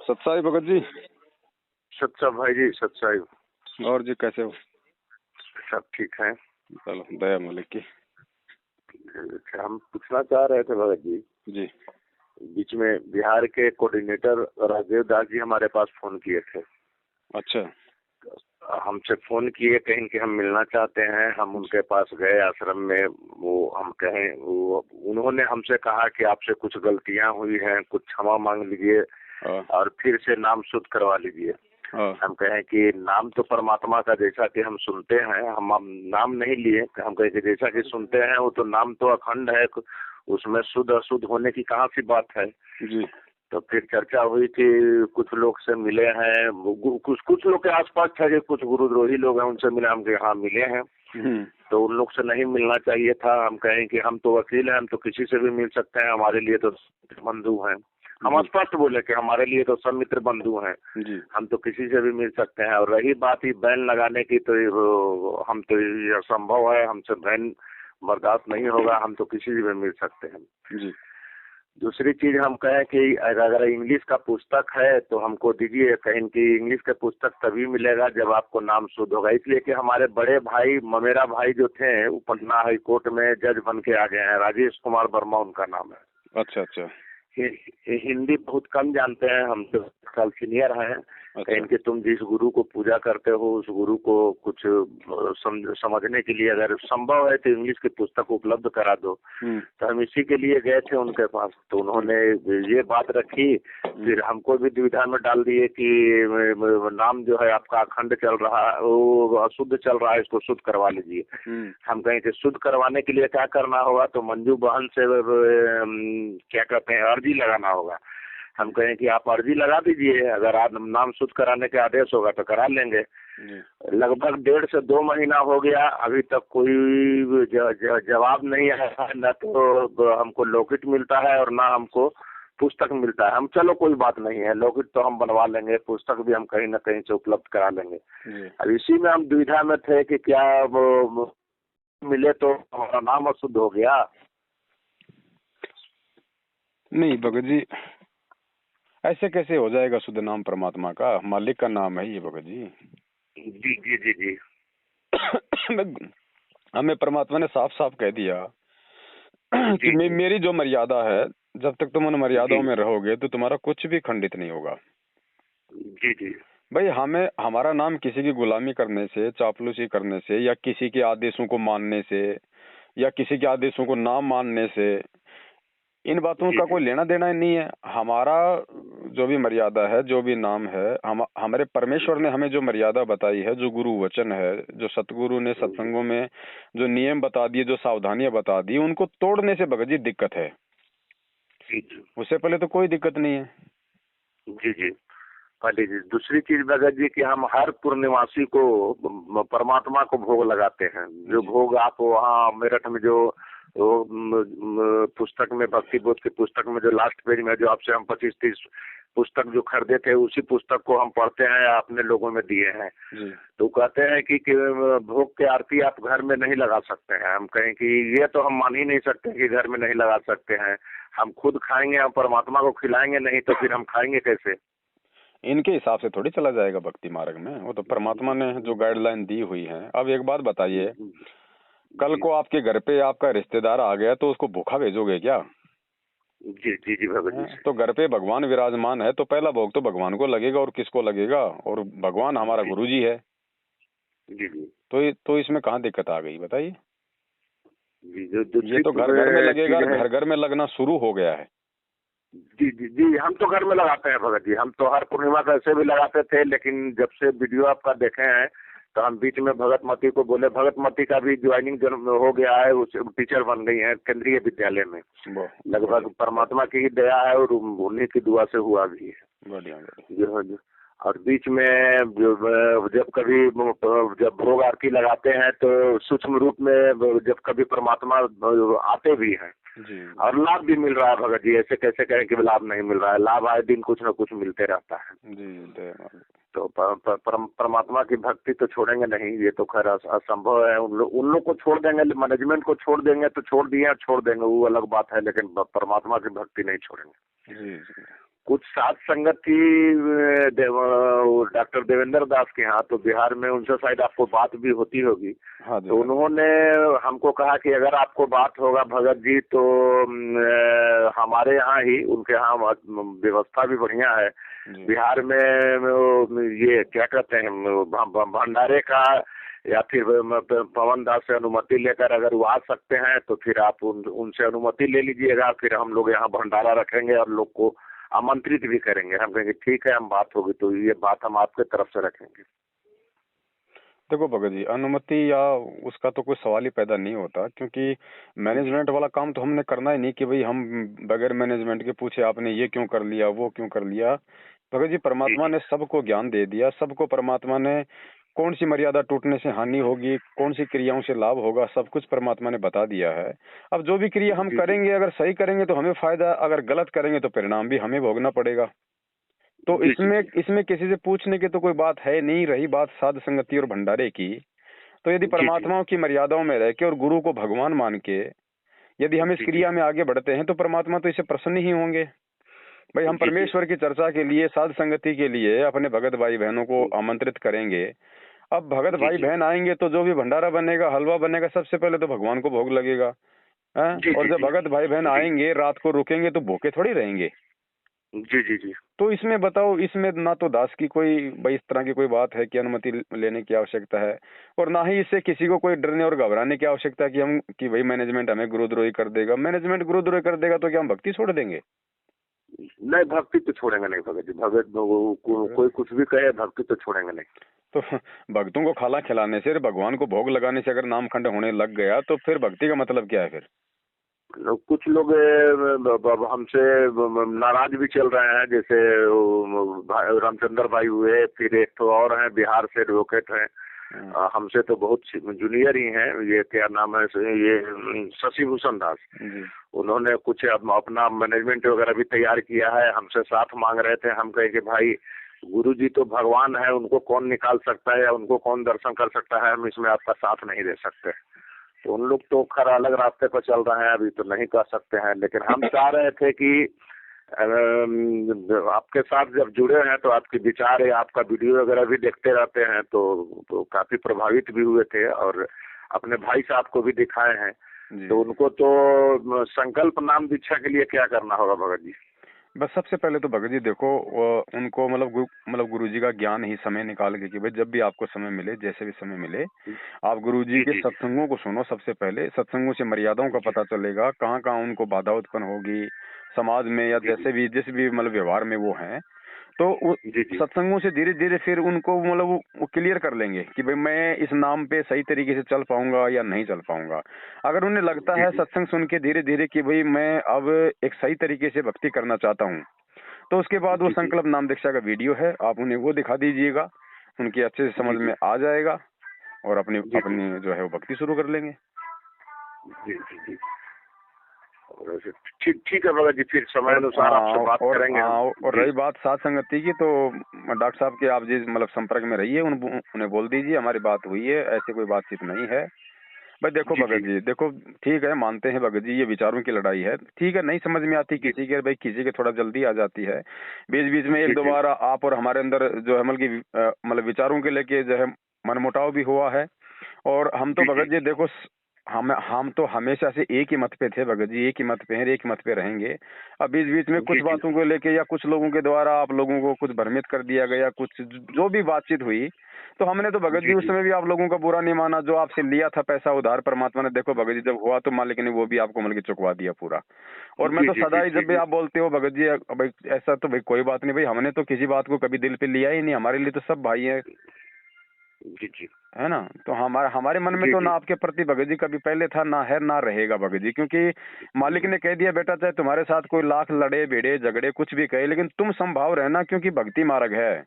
सत्साई भगत जी। सत्सा भाई जी, सत्साई। और जी कैसे हो? सब ठीक है। चलो दया मलिक की। हम पूछना चाह रहे थे भगत जी। जी। बीच में बिहार के कोऑर्डिनेटर राजीव दास जी हमारे पास फोन किए थे। अच्छा। हमसे फोन किए, कहीं कि हम मिलना चाहते हैं। हम उनके पास गए आश्रम में। वो हम कहें, वो उन्होंने हमसे कहा कि आपसे कुछ गलतियां हुई हैं, कुछ क्षमा मांग लीजिए और फिर से नाम शुद्ध करवा लीजिए। हम कहें कि नाम तो परमात्मा का, जैसा कि हम सुनते हैं, हम नाम नहीं लिए। हम कहें कि जैसा कि सुनते हैं वो तो नाम तो अखंड है, उसमें शुद्ध अशुद्ध होने की कहाँ सी बात है जी। तो फिर चर्चा हुई कि कुछ लोग से मिले हैं, कुछ लोग के आसपास था कि कुछ गुरुद्रोही लोग हैं, उनसे मिले। हम यहाँ मिले हैं तो उन लोग से नहीं मिलना चाहिए था। हम कहें कि हम तो वकील हैं, हम तो किसी से भी मिल सकते हैं, हमारे लिए तो बंधु हैं। हम स्पष्ट बोले कि हमारे लिए तो सब मित्र बंधु हैं, हम तो किसी से भी मिल सकते हैं। और रही बात ही बैन लगाने की, तो हम तो ये असंभव है, हमसे बैन बर्दाश्त नहीं होगा, हम तो किसी से भी मिल सकते हैं जी। दूसरी चीज हम कहें कि अगर इंग्लिश का पुस्तक है तो हमको दीजिए। कहीं कि इंग्लिश का पुस्तक तभी मिलेगा जब आपको नाम शुद्ध होगा। इसलिए कि हमारे बड़े भाई, ममेरा भाई जो थे, वो पटना हाई कोर्ट में जज बन के आ गए हैं। राजेश कुमार वर्मा उनका नाम है। अच्छा अच्छा। हिंदी बहुत कम जानते हैं, हम तो साल सीनियर हैं। अच्छा। कहीं कि तुम जिस गुरु को पूजा करते हो उस गुरु को कुछ समझने के लिए अगर संभव है तो इंग्लिश की पुस्तक उपलब्ध करा दो। तो हम इसी के लिए गए थे उनके पास, तो उन्होंने ये बात रखी। फिर हमको भी दुविधा में डाल दिए कि नाम जो है आपका अखंड चल रहा है, वो अशुद्ध चल रहा है, इसको शुद्ध करवा लीजिए। हम कहें कि शुद्ध करवाने के लिए क्या करना होगा, तो मंजू बहन से क्या कहते हैं, अर्जी लगाना होगा। हम कहें कि आप अर्जी लगा दीजिए, अगर आप नाम शुद्ध कराने के आदेश होगा तो करा लेंगे। लगभग 1.5 से 2 महीना हो गया, अभी तक कोई जवाब नहीं आया। न तो हमको लौकिट मिलता है और ना हमको पुस्तक मिलता है। हम चलो कोई बात नहीं है, लौकिट तो हम बनवा लेंगे, पुस्तक भी हम कहीं ना कहीं से उपलब्ध करा लेंगे। अब इसी में हम दुविधा में थे कि क्या वो मिले तो हमारा नाम अशुद्ध हो गया। नहीं भगत जी, ऐसे कैसे हो जाएगा शुद्ध? नाम परमात्मा का, मालिक का नाम है ये भगत जी। जी जी जी जी। हमें परमात्मा ने साफ साफ कह दिया कि मेरी जो मर्यादा है, जब तक तुम उन मर्यादाओं में रहोगे तो तुम्हारा कुछ भी खंडित नहीं होगा। जी जी। भाई हमें हमारा नाम किसी की गुलामी करने से, चापलूसी करने से, या किसी के आदेशों को मानने से, या किसी के आदेशों को ना मानने से, इन बातों का कोई लेना देना नहीं है। हमारा जो भी मर्यादा है, जो भी नाम है, हमारे परमेश्वर ने हमें जो मर्यादा बताई है, जो गुरु वचन है, जो सतगुरु ने सत्संगों में जो नियम बता दिए, जो सावधानियां बता दी, उनको तोड़ने से भगत जी दिक्कत है। उससे पहले तो कोई दिक्कत नहीं है। जी जी। पहले जी। दूसरी चीज भगत जी कि हम हर पूर्णिमासी को परमात्मा को भोग लगाते हैं। जो भोग आप वहाँ मेरठ में जो पुस्तक में, भक्ति बोध की पुस्तक में जो लास्ट पेज में जो आपसे हम 25-30 पुस्तक जो खरीदे थे, उसी पुस्तक को हम पढ़ते हैं, अपने लोगों में दिए हैं। तो कहते हैं कि भोग के आरती आप घर में नहीं लगा सकते हैं। हम कहें कि ये तो हम मान ही नहीं सकते कि घर में नहीं लगा सकते हैं। हम खुद खाएंगे, हम परमात्मा को खिलाएंगे नहीं तो फिर हम खाएंगे कैसे? इनके हिसाब से थोड़ी चला जाएगा भक्ति मार्ग में, वो तो परमात्मा ने जो गाइडलाइन दी हुई है। अब एक बात बताइए, कल को आपके घर पे आपका रिश्तेदार आ गया तो उसको भूखा भेजोगे क्या? जी जी जी भगत जी। तो घर पे भगवान विराजमान है तो पहला भोग तो भगवान को लगेगा, और किसको लगेगा? और भगवान हमारा गुरु जी है। जी जी। तो इसमें कहाँ दिक्कत आ गई बताइए? जी। ये तो घर घर में लगेगा, घर घर में लगना शुरू हो गया है। जी जी जी। हम तो घर में लगाते हैं भगत जी। हम तो हर पूर्णिमा का ऐसे भी लगाते थे, लेकिन जब से वीडियो आपका देखे हैं तो हम बीच में भगतमती को बोले। भगतमती का भी ज्वाइनिंग हो गया है, टीचर बन गई है केंद्रीय विद्यालय में। लगभग परमात्मा की ही दया है और उन्हीं की दुआ से हुआ भी है। बढ़िया। और बीच में जब कभी जब भोग आरती लगाते हैं तो सूक्ष्म रूप में जब कभी परमात्मा आते भी हैं और लाभ भी मिल रहा है भगत जी। ऐसे कैसे कहें कि लाभ नहीं मिल रहा है? लाभ आए दिन कुछ न कुछ मिलते रहता है। जी। तो परमात्मा की भक्ति तो छोड़ेंगे नहीं, ये तो खैर असंभव है। उन लोग को छोड़ देंगे, मैनेजमेंट को छोड़ देंगे तो छोड़ दिए, छोड़ देंगे वो अलग बात है, लेकिन परमात्मा की भक्ति नहीं छोड़ेंगे। कुछ साथ संगत थी डॉक्टर देवेंद्र दास के यहाँ, तो बिहार में उनसे शायद आपको बात भी होती होगी। हाँ तो उन्होंने हमको कहा कि अगर आपको बात होगा भगत जी तो हमारे यहाँ ही, उनके यहाँ व्यवस्था भी बढ़िया है बिहार में, ये क्या कहते हैं भंडारे का, या फिर पवन दास से अनुमति लेकर अगर वो आ सकते हैं तो फिर आप उनसे अनुमति ले लीजिएगा, फिर हम लोग यहाँ भंडारा रखेंगे और लोग को आमंत्रित भी करेंगे। हम कहेंगे ठीक है, हम बात होगी तो ये बात हम आपके तरफ से रखेंगे। देखो भगत जी, अनुमति या उसका तो कोई सवाल ही पैदा नहीं होता, क्योंकि मैनेजमेंट वाला काम तो हमने करना ही नहीं कि भाई हम बगैर मैनेजमेंट के पूछे आपने ये क्यों कर लिया, वो क्यों कर लिया। भगत जी, परमात्मा ने सबको ज्ञान दे दिया, सबको परमात्मा ने कौन सी मर्यादा टूटने से हानि होगी, कौन सी क्रियाओं से लाभ होगा, सब कुछ परमात्मा ने बता दिया है। अब जो भी क्रिया हम करेंगे, अगर सही करेंगे तो हमें फायदा, अगर गलत करेंगे तो परिणाम भी हमें भोगना पड़ेगा। तो इसमें किसी से पूछने की तो कोई बात है नहीं। रही बात साध संगति और भंडारे की, तो यदि परमात्माओं की मर्यादाओं में रह के और गुरु को भगवान मान के यदि हम इस क्रिया में आगे बढ़ते हैं तो परमात्मा तो इसे प्रसन्न ही होंगे। भाई हम परमेश्वर की चर्चा के लिए, साध संगति के लिए अपने भगत भाई बहनों को आमंत्रित करेंगे। अब भगत भाई बहन आएंगे तो जो भी भंडारा बनेगा, हलवा बनेगा, सबसे पहले तो भगवान को भोग लगेगा है? और जब भगत भाई बहन आएंगे, रात को रुकेंगे तो भूखे थोड़ी रहेंगे। जी जी जी। तो इसमें बताओ, इसमें ना तो दास की कोई भाई इस तरह की कोई बात है कि अनुमति लेने की आवश्यकता है, और ना ही इससे किसी को कोई डरने और घबराने की आवश्यकता है कि भाई मैनेजमेंट हमें गुरुद्रोही कर देगा। मैनेजमेंट गुरुद्रोही कर देगा तो क्या हम भक्ति छोड़ देंगे? नहीं, भक्ति तो छोड़ेंगे नहीं भगत जी। भगत कोई कुछ भी कहे, भक्ति तो छोड़ेंगे नहीं। तो भक्तों को खाना खिलाने से, भगवान को भोग लगाने से अगर नामखंड होने लग गया तो फिर भक्ति का मतलब क्या है? फिर कुछ लोग हमसे नाराज भी चल रहे हैं, जैसे रामचंद्र भाई हुए, फिर एक तो और हैं बिहार से एडवोकेट हैं, हमसे तो बहुत जूनियर ही हैं, ये क्या नाम है, ये शशि भूषण दास। उन्होंने कुछ अपना मैनेजमेंट वगैरह भी तैयार किया है, हमसे साथ मांग रहे थे। हम कहे कि भाई गुरु जी तो भगवान है, उनको कौन निकाल सकता है या उनको कौन दर्शन कर सकता है, हम इसमें आपका साथ नहीं दे सकते। तो उन लोग तो खैर अलग रास्ते पर चल रहे हैं, अभी तो नहीं कर सकते हैं। लेकिन हम चाह रहे थे कि आपके साथ जब जुड़े हैं तो आपके विचार या आपका वीडियो वगैरह भी देखते रहते हैं, तो काफी प्रभावित भी हुए थे और अपने भाई साहब को भी दिखाए हैं। तो उनको तो संकल्प नाम दीक्षा के लिए क्या करना होगा भगत जी? बस सबसे पहले तो भगत जी देखो, उनको मतलब गुरु जी का ज्ञान ही समय निकाल के कि भाई जब भी आपको समय मिले, जैसे भी समय मिले, आप गुरु जी के सत्संगों को सुनो। सबसे पहले सत्संगों से मर्यादाओं का पता चलेगा, कहाँ कहाँ उनको बाधा उत्पन्न होगी समाज में या जैसे भी जिस भी मतलब व्यवहार में वो हैं। तो सत्संगों से धीरे धीरे फिर उनको मतलब वो क्लियर कर लेंगे कि भाई मैं इस नाम पे सही तरीके से चल पाऊंगा या नहीं चल पाऊंगा। अगर उन्हें लगता है सत्संग सुन के धीरे धीरे कि भाई मैं अब एक सही तरीके से भक्ति करना चाहता हूँ, तो उसके बाद वो संकल्प नाम दीक्षा का वीडियो है, आप उन्हें वो दिखा दीजिएगा, उनकी अच्छे से समझ में आ जाएगा और अपनी जो है वो भक्ति शुरू कर लेंगे। ठीक है भगत जी, फिर समय अनुसार आपसे बात करेंगे। और रही बात साथ संगति की, तो डॉक्टर साहब के आप जिस मतलब संपर्क में रहिए, उन्हें बोल दीजिए हमारी बात हुई है, ऐसी कोई बातचीत नहीं है। भाई देखो भगत जी, देखो ठीक है, मानते हैं भगत जी ये विचारों की लड़ाई है, ठीक है, नहीं समझ में आती किसी के, भाई किसी के थोड़ा जल्दी आ जाती है, बीच बीच में एक दो बार आप और हमारे अंदर जो है मतलब विचारों के लेके जो है मनमुटाव भी हुआ है। और हम तो भगत जी देखो, हम तो हमेशा से एक ही मत पे थे भगत जी, एक ही मत पे हैं, एक मत पे रहेंगे। अब बीच बीच में कुछ बातों को लेके या कुछ लोगों के द्वारा आप लोगों को कुछ भ्रमित कर दिया गया, कुछ जो भी बातचीत हुई, तो हमने तो भगत जी उस समय भी आप लोगों का बुरा नहीं माना। जो आपसे लिया था पैसा उधार, परमात्मा ने देखो भगत जी जब हुआ तो मालिक ने वो भी आपको मतलब चुकवा दिया पूरा। और मैं तो सदा ही, जब भी आप बोलते हो भगत जी भाई ऐसा, तो भाई कोई बात नहीं, भाई हमने तो किसी बात को कभी दिल पे लिया ही नहीं, हमारे लिए तो सब भाई है, है ना। तो हमारे मन में तो ना आपके प्रति भगत जी कभी पहले था, ना है, ना रहेगा भगत जी, क्योंकि मालिक ने कह दिया बेटा चाहे तुम्हारे साथ कोई लाख लड़े भिड़े झगड़े कुछ भी कहे, लेकिन तुम संभाव रहना, क्योंकि भक्ति मार्ग है।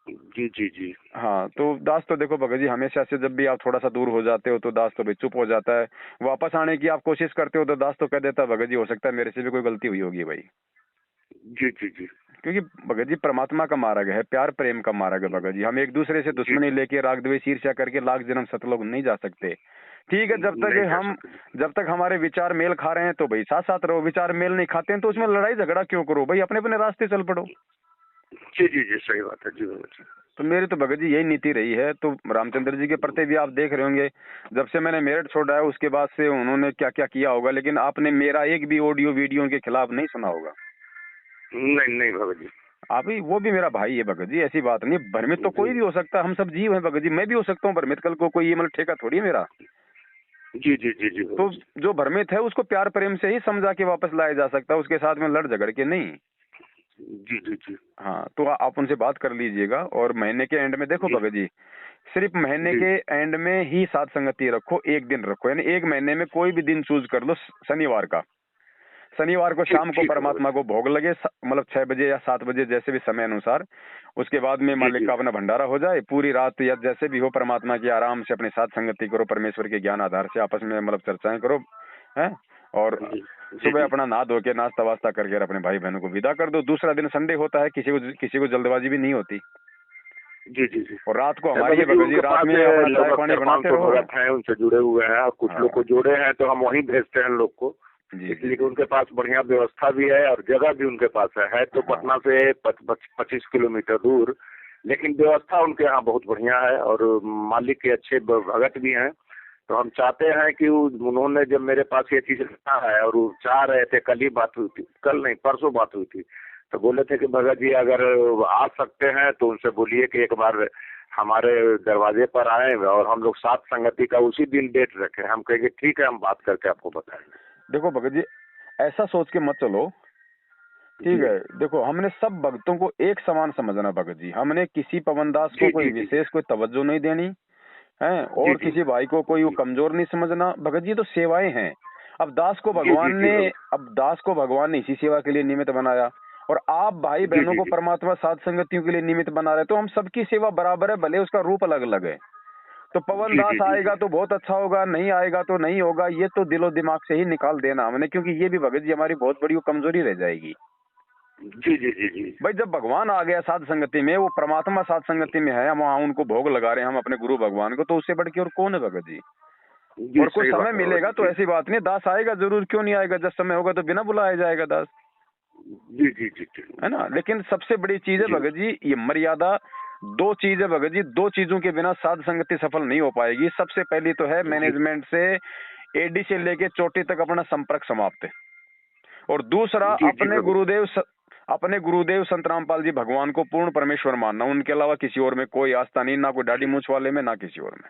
जी। हाँ, तो दास तो देखो भगत जी हमेशा से जब भी आप थोड़ा सा दूर हो जाते हो तो दास तो भाई चुप हो जाता है, वापस आने की आप कोशिश करते हो तो दास तो कह देता भगत जी हो सकता है मेरे से भी कोई गलती हुई होगी भाई। जी। क्योंकि भगत जी परमात्मा का मार्ग है, प्यार प्रेम का मार्ग है भगत जी। हम एक दूसरे से दुश्मनी लेके राग द्वेष ईर्ष्या करके लाख जन्म सतलोक नहीं जा सकते। ठीक है, जब तक हमारे विचार मेल खा रहे हैं तो भाई साथ साथ रहो, विचार मेल नहीं खाते हैं तो उसमें लड़ाई झगड़ा क्यों करो भाई, अपने अपने रास्ते चल पड़ो। जी जी जी, सही बात है जी भगत जी। तो मेरी तो भगत जी यही नीति रही है। तो रामचंद्र जी के प्रति भी आप देख रहे होंगे, जब से मैंने मेरठ छोड़ा है उसके बाद से उन्होंने क्या क्या किया होगा, लेकिन आपने मेरा एक भी ऑडियो वीडियो के खिलाफ नहीं सुना होगा। नहीं नहीं भगत जी, आप ही, वो भी मेरा भाई है भगत जी, ऐसी बात नहीं। भ्रमित तो कोई भी हो सकता है, हम सब जीव हैं भगत जी, मैं भी हो सकता हूँ भ्रमित, कल को कोई ये मतलब ठेका थोड़ी है मेरा। जी जी जी जी तो जो भ्रमित है उसको प्यार प्रेम से ही समझा के वापस लाया जा सकता है, उसके साथ में लड़ झगड़ के नहीं। जी जी जी। हाँ, तो आप उनसे बात कर लीजिएगा। और महीने के एंड में देखो भगत जी, सिर्फ महीने के एंड में ही साथ संगति रखो, एक दिन रखो, यानी एक महीने में कोई भी दिन चूज कर लो। शनिवार को शाम को परमात्मा को भोग लगे, मतलब 6 बजे या 7 बजे जैसे भी समय अनुसार। उसके बाद में मालिक का अपना भंडारा हो जाए, पूरी रात या जैसे भी हो परमात्मा की आराम से अपने साथ संगति करो, परमेश्वर के ज्ञान आधार से आपस में मतलब चर्चाएं करो, हैं। और सुबह अपना नहा धो के नाश्ता वास्ता करके अपने भाई बहनों को विदा कर दो। दूसरा दिन संडे होता है, किसी को जल्दबाजी भी नहीं होती। जी जी जी। और रात को हमारी भगत जी रात में अपना चाय पानी बनाते रहो। भगत हैं उनसे जुड़े हुए हैं, और कुछ लोग को जोड़े हैं तो हम वहीं भेजते हैं लोग को, इसलिए कि उनके पास बढ़िया व्यवस्था भी है और जगह भी उनके पास है तो पटना से 25 किलोमीटर दूर, लेकिन व्यवस्था उनके यहाँ बहुत बढ़िया है और मालिक के अच्छे भगत भी हैं। तो हम चाहते हैं कि उन्होंने जब मेरे पास ये चीज रखा है और वो चाह रहे थे, कल ही बात हुई थी, कल नहीं परसों बात हुई थी, तो बोले थे कि भगत जी अगर आ सकते हैं तो उनसे बोलिए कि एक बार हमारे दरवाजे पर आए और हम लोग साथ संगति का उसी दिन डेट रखें। हम कहेंगे ठीक है, हम बात करके आपको बताएंगे। देखो भगत जी, ऐसा सोच के मत चलो, ठीक है। देखो, हमने सब भक्तों को एक समान समझना भगत जी, हमने किसी पवनदास को कोई विशेष कोई तवज्जो नहीं देनी है, और किसी भाई को कोई वो कमजोर नहीं समझना भगत जी। तो सेवाएं हैं। अब दास को भगवान ने इसी सेवा के लिए निमित्त बनाया, और आप भाई बहनों को परमात्मा साध संगतियों के लिए निमित्त बना रहे, तो हम सबकी सेवा बराबर है, भले उसका रूप अलग अलग है। तो पवन दास आएगा तो बहुत अच्छा होगा, नहीं आएगा तो नहीं होगा, ये तो दिलो दिमाग से ही निकाल देना हमने, क्योंकि ये भी भगत जी हमारी बहुत बड़ी कमजोरी रह जाएगी। जी जी जी जी भाई, जब भगवान आ गया साध संगति में, वो परमात्मा साध संगति में है, हम वहाँ उनको भोग लगा रहे हैं, हम अपने गुरु भगवान को, तो उससे बढ़ के और कौन है भगत जी। और कुछ समय मिलेगा तो ऐसी बात नहीं, दास आएगा जरूर, क्यों नहीं आएगा, जब समय होगा तो बिना बुलाया जाएगा दास। जी जी जी है ना। लेकिन सबसे बड़ी चीज है भगत जी, ये मर्यादा। 2 चीज है भगत जी, 2 चीजों के बिना साध संगति सफल नहीं हो पाएगी। सबसे पहली तो है मैनेजमेंट से एडी से लेके चोटी तक अपना संपर्क समाप्त है। और दूसरा अपने गुरुदेव संत रामपाल जी भगवान को पूर्ण परमेश्वर मानना, उनके अलावा किसी और में कोई आस्था नहीं, ना कोई दाढ़ी मूंछ वाले में, ना किसी और में।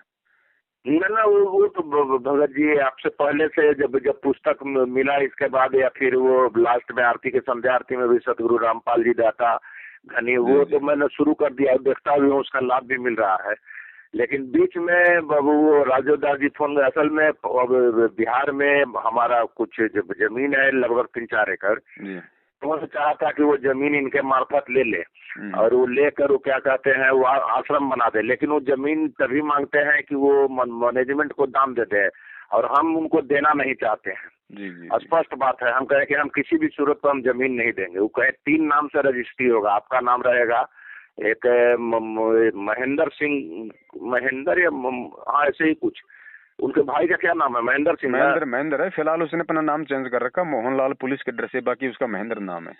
ना वो तो भगत जी आपसे पहले से जब पुस्तक मिला, इसके बाद या फिर वो लास्ट में आरती के संध्या आरती में भी सतगुरु रामपाल जी दाता घनी, वो तो मैंने शुरू कर दिया, देखता भी हूँ, उसका लाभ भी मिल रहा है। लेकिन बीच में वो राजोदास जी फोन, असल में बिहार में हमारा कुछ जमीन है लगभग 3-4 एकड़, तो उन्होंने चाहा था कि वो जमीन इनके मार्फत ले ले, और वो लेकर वो क्या कहते हैं वो आश्रम बना दे, लेकिन वो जमीन तभी मांगते हैं कि वो मैनेजमेंट को दाम दे दे, और हम उनको देना नहीं चाहते हैं। स्पष्ट बात है, हम कहे कि हम किसी भी सूरत पर हम जमीन नहीं देंगे। वो कहे 3 नाम से रजिस्ट्री होगा, आपका नाम रहेगा, एक महेंद्र या हाँ ऐसे ही कुछ, उनके भाई का क्या नाम है, महेंद्र सिंह। महेंद्र है फिलहाल, उसने अपना नाम चेंज कर रखा, मोहनलाल पुलिस के डर से, बाकी उसका महेंद्र नाम है।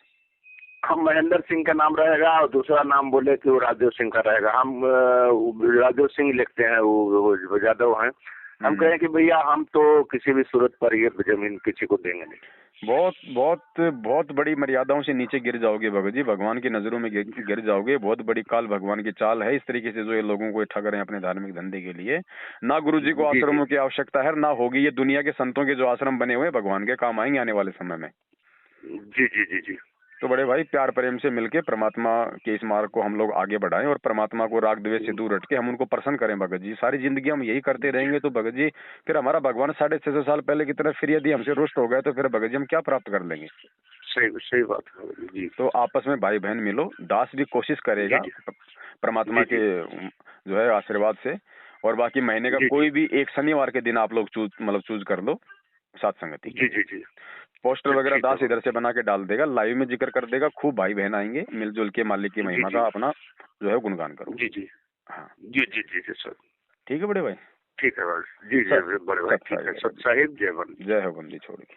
हम महेंद्र सिंह का नाम रहेगा, और दूसरा नाम बोले कि वो राजेव सिंह का रहेगा। हम राजेव सिंह लिखते हैं, वो यादव हैं। हम कहें कि भैया हम तो किसी भी सूरत पर ये जमीन किसी को देंगे नहीं। बहुत बड़ी मर्यादाओं से नीचे गिर जाओगे भगत जी, भगवान की नजरों में गिर जाओगे। बहुत बड़ी काल भगवान की चाल है इस तरीके से जो ये लोगों को इकट्ठा करें अपने धार्मिक धंधे के लिए। ना गुरु जी को आश्रमों की आवश्यकता है, ना होगी। ये दुनिया के संतों के जो आश्रम बने हुए भगवान के काम आएंगे आने वाले समय में। जी जी जी जी। तो बड़े भाई, प्यार प्रेम से मिलके परमात्मा के इस मार्ग को हम लोग आगे बढ़ाएं, और परमात्मा को राग द्वेष से दूर हट के हम उनको प्रसन्न करें भगत जी। सारी जिंदगी हम यही करते रहेंगे तो भगत जी फिर हमारा भगवान 650 साल पहले की तरह फिर यदि हमसे रुष्ट हो गए तो फिर भगत जी हम क्या प्राप्त कर लेंगे। सही बात है जी। तो आपस में भाई बहन मिलो, दास भी कोशिश करेगा परमात्मा के जो है आशीर्वाद से। और बाकी महीने का कोई भी एक शनिवार के दिन आप लोग चूज कर लो साथ संगति। जी जी जी। पोस्टर वगैरह ठीक है। दास इधर से बना के डाल देगा, लाइव में जिक्र कर देगा, खूब भाई बहन आएंगे, मिलजुल के मालिक की महिमा जी। का अपना जो है गुणगान करो। जी जी हाँ जी जी जी जी सर। ठीक है बड़े भाई। ठीक है भाई। जी जी बड़े भाई, ठीक है। सत साहिब, जय बंदी। जय हो बंदी छोड़ के।